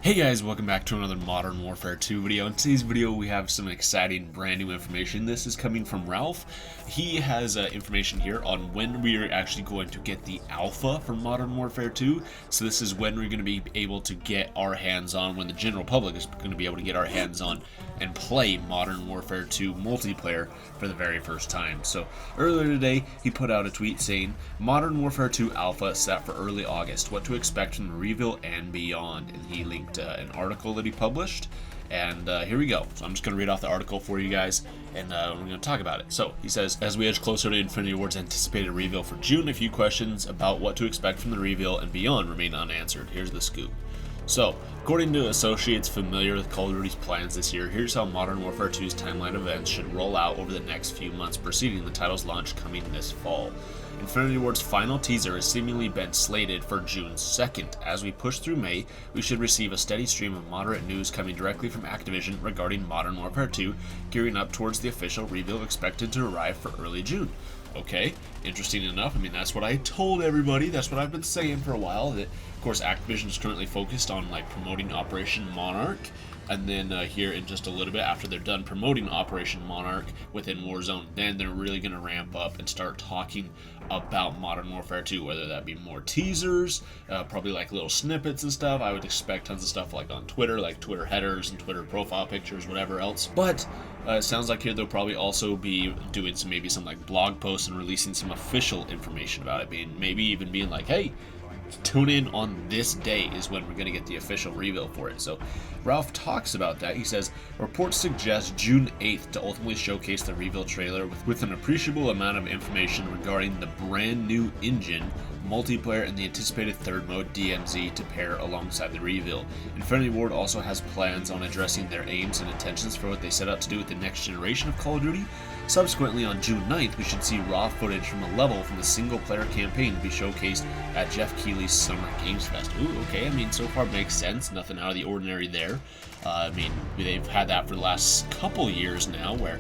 Hey guys, welcome back to another Modern Warfare 2 video. In today's video we have some exciting brand new information. This is coming from Ralph. He has information here on when we are actually going to get the alpha for Modern Warfare 2. So this is when we're going to be able to get our hands on, when the general public is going to be able to get our hands on and play Modern Warfare 2 multiplayer for the very first time. So earlier today he put out a tweet saying, Modern Warfare 2 alpha set for early August, what to expect from the reveal and beyond. And he linked an article that he published, and here we go. So I'm just going to read off the article for you guys, and we're going to talk about it. So he says, as we edge closer to Infinity Ward's anticipated reveal for June, a few questions about what to expect from the reveal and beyond remain unanswered. Here's the scoop. So, according to associates familiar with Call of Duty's plans this year, here's how Modern Warfare 2's timeline events should roll out over the next few months preceding the title's launch coming this fall. Infinity Ward's final teaser has seemingly been slated for June 2nd. As we push through May, we should receive a steady stream of moderate news coming directly from Activision regarding Modern Warfare 2, gearing up towards the official reveal expected to arrive for early June. Okay, interesting enough. I mean, that's what I told everybody. That's what I've been saying for a while. That, of course, Activision is currently focused on promoting Operation Monarch, and then here in just a little bit after they're done promoting Operation Monarch within Warzone, then they're really going to ramp up and start talking about Modern Warfare 2, whether that be more teasers, probably little snippets and stuff. I would expect tons of stuff on Twitter, like Twitter headers and Twitter profile pictures, whatever else. But it sounds like here they'll probably also be doing maybe some blog posts and releasing some official information about it, maybe even being like, hey, tune in on this day is when we're going to get the official reveal for it. So Ralph talks about that. He says, reports suggest June 8th to ultimately showcase the reveal trailer with an appreciable amount of information regarding the brand new engine, multiplayer, and the anticipated third mode DMZ to pair alongside the reveal. Infinity Ward also has plans on addressing their aims and intentions for what they set out to do with the next generation of Call of Duty. Subsequently, on June 9th, we should see raw footage from a level from the single-player campaign be showcased at Jeff Keighley's Summer Games Fest. Ooh, okay, I mean, so far makes sense. Nothing out of the ordinary there. They've had that for the last couple years now, where,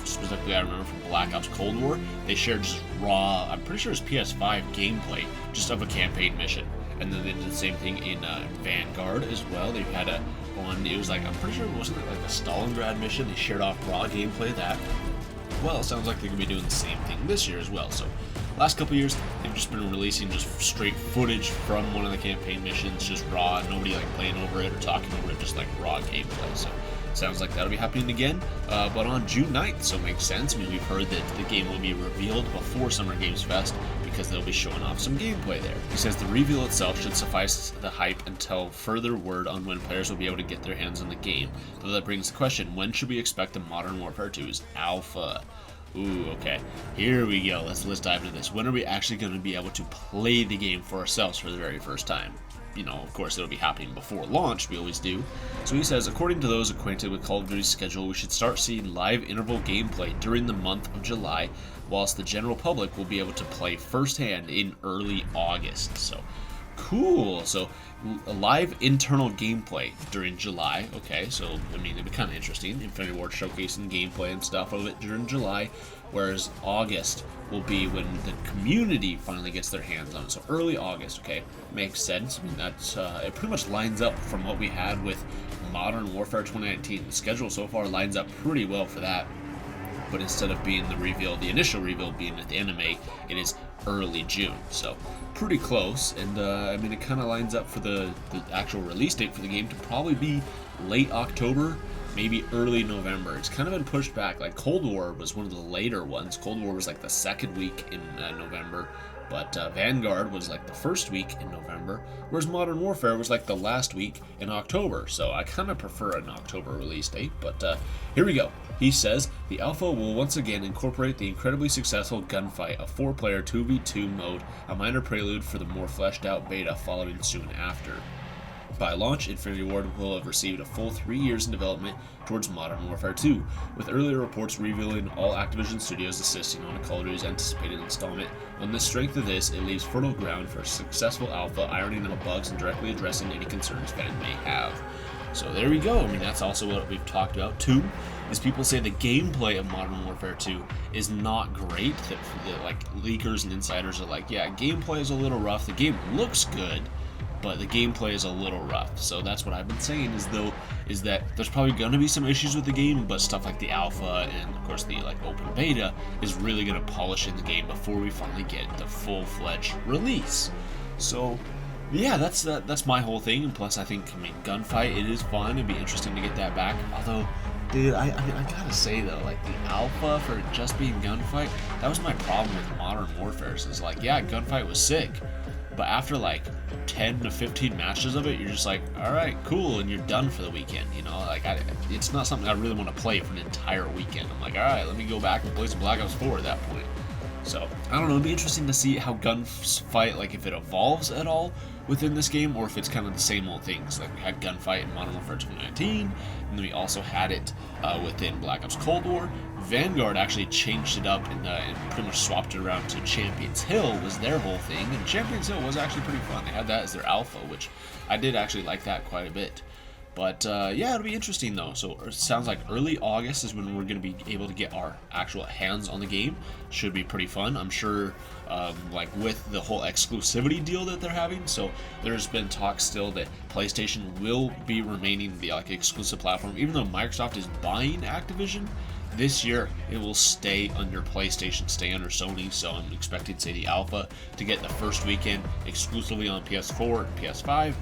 specifically I remember from Black Ops Cold War, they shared just raw, I'm pretty sure it's PS5 gameplay, just of a campaign mission. And then they did the same thing in Vanguard as well. They've had one, it was I'm pretty sure it wasn't a Stalingrad mission, they shared off raw gameplay of that. Well, it sounds like they're going to be doing the same thing this year as well. So, last couple years, they've just been releasing just straight footage from one of the campaign missions, just raw, nobody playing over it or talking over it, just raw gameplay. So, sounds like that'll be happening again, but on June 9th, so it makes sense. I mean, we've heard that the game will be revealed before Summer Games Fest because they'll be showing off some gameplay there. He says the reveal itself should suffice the hype until further word on when players will be able to get their hands on the game. Though that brings the question, when should we expect the Modern Warfare 2's alpha? Ooh, okay. Here we go. Let's dive into this. When are we actually going to be able to play the game for ourselves for the very first time? Of course, it'll be happening before launch, we always do. So he says, according to those acquainted with Call of Duty's schedule, we should start seeing live interval gameplay during the month of July, whilst the general public will be able to play firsthand in early August. So, cool. So, live internal gameplay during July. Okay, so, it'd be kind of interesting. Infinity Ward showcasing gameplay and stuff of it during July, whereas August will be when the community finally gets their hands on it. So early August, okay, makes sense. I mean, that's it pretty much lines up from what we had with Modern Warfare 2019. The schedule so far lines up pretty well for that. But instead of being the initial reveal being at the end of May, it is early June. So pretty close, and it kind of lines up for the actual release date for the game to probably be late October, maybe early November. It's kind of been pushed back. Cold War was one of the later ones. Cold War was the second week in November, but Vanguard was the first week in November, whereas Modern Warfare was the last week in October. So I kind of prefer an October release date, but here we go. He says, the alpha will once again incorporate the incredibly successful gunfight, a 4-player 2v2 mode, a minor prelude for the more fleshed out beta following soon after. By launch, Infinity Ward will have received a full 3 years in development towards Modern Warfare 2, with earlier reports revealing all Activision studios assisting on a Call of Duty's anticipated installment. On the strength of this, it leaves fertile ground for a successful alpha, ironing out bugs and directly addressing any concerns fans may have. So there we go. I mean, that's also what we've talked about too, is people say the gameplay of Modern Warfare 2 is not great. That leakers and insiders are yeah, gameplay is a little rough. The game looks good, but the gameplay is a little rough. So that's what I've been saying is that there's probably going to be some issues with the game, but stuff like the alpha and of course the open beta is really going to polish in the game before we finally get the full-fledged release. So yeah, that's my whole thing. And plus, I mean, Gunfight, it is fun. It'd be interesting to get that back. Although, dude, I mean, I gotta say though, like the alpha for just being Gunfight, that was my problem with Modern Warfare. Is like, yeah, Gunfight was sick, but after like 10 to 15 matches of it, you're just like, all right, cool, and you're done for the weekend. You know, like it's not something I really want to play for an entire weekend. I'm like, all right, let me go back and play some Black Ops 4 at that point. So, I don't know, it'd be interesting to see how Gunfight, like if it evolves at all within this game, or if it's kind of the same old things. Like we had Gunfight in Modern Warfare 2019, and then we also had it within Black Ops Cold War. Vanguard actually changed it up and pretty much swapped it around to Champions Hill was their whole thing, and Champions Hill was actually pretty fun. They had that as their alpha, which I did actually like that quite a bit. But yeah, it'll be interesting though. So it sounds like early August is when we're going to be able to get our actual hands on the game. Should be pretty fun, I'm sure. Like with the whole exclusivity deal that they're having, so there's been talk still that PlayStation will be remaining the exclusive platform, even though Microsoft is buying Activision. This year, it will stay under PlayStation, stay under Sony, so I'm expecting, say, the alpha to get the first weekend exclusively on PS4 and PS5.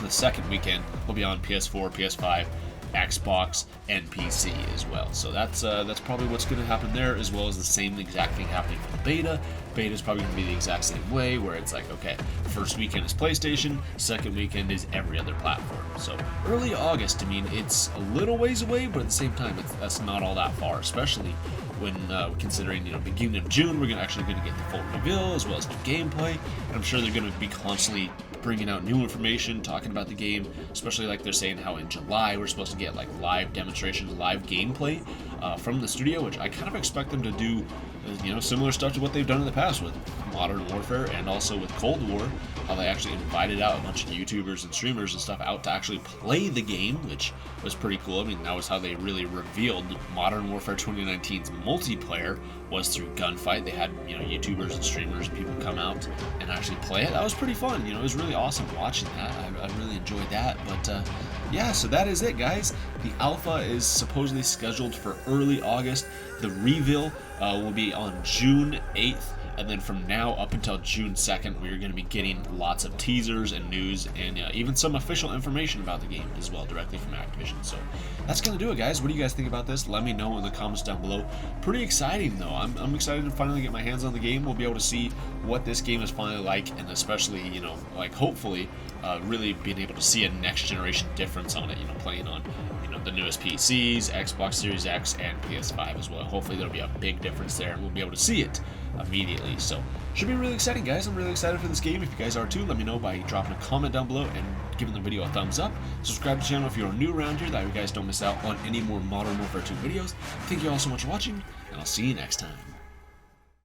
The second weekend will be on PS4, PS5, Xbox, and PC as well. So that's probably what's going to happen there, as well as the same exact thing happening for the beta. Beta is probably going to be the exact same way, where it's like, okay, first weekend is PlayStation, second weekend is every other platform. So early August, I mean, it's a little ways away, but at the same time, that's not all that far, especially when considering, beginning of June, we're actually going to get the full reveal as well as new gameplay. And I'm sure they're going to be constantly bringing out new information, talking about the game, especially like they're saying how in July we're supposed to get like live demonstrations, live gameplay from the studio, which I kind of expect them to do, similar stuff to what they've done in the past with Modern Warfare and also with Cold War, how they actually invited out a bunch of YouTubers and streamers and stuff out to actually play the game, which was pretty cool. I mean, that was how they really revealed Modern Warfare 2019's multiplayer, was through Gunfight. They had, YouTubers and streamers and people come out and actually play it. That was pretty fun. It was really awesome watching that. I really enjoyed that. But yeah, so that is it, guys. The alpha is supposedly scheduled for early August. The reveal will be on June 8th. And then from now up until June 2nd, we're going to be getting lots of teasers and news and even some official information about the game as well, directly from Activision. So that's going to do it, guys. What do you guys think about this? Let me know in the comments down below. Pretty exciting, though. I'm excited to finally get my hands on the game. We'll be able to see what this game is finally like, and especially, hopefully really being able to see a next generation difference on it, playing on the newest PCs, Xbox Series X, and PS5 as well. Hopefully there'll be a big difference there, and we'll be able to see it immediately. So should be really exciting, guys. I'm really excited for this game. If you guys are too, let me know by dropping a comment down below and giving the video a thumbs up. Subscribe to the channel if you're new around here, that way you guys don't miss out on any more Modern Warfare 2 videos. Thank you all so much for watching, and I'll see you next time.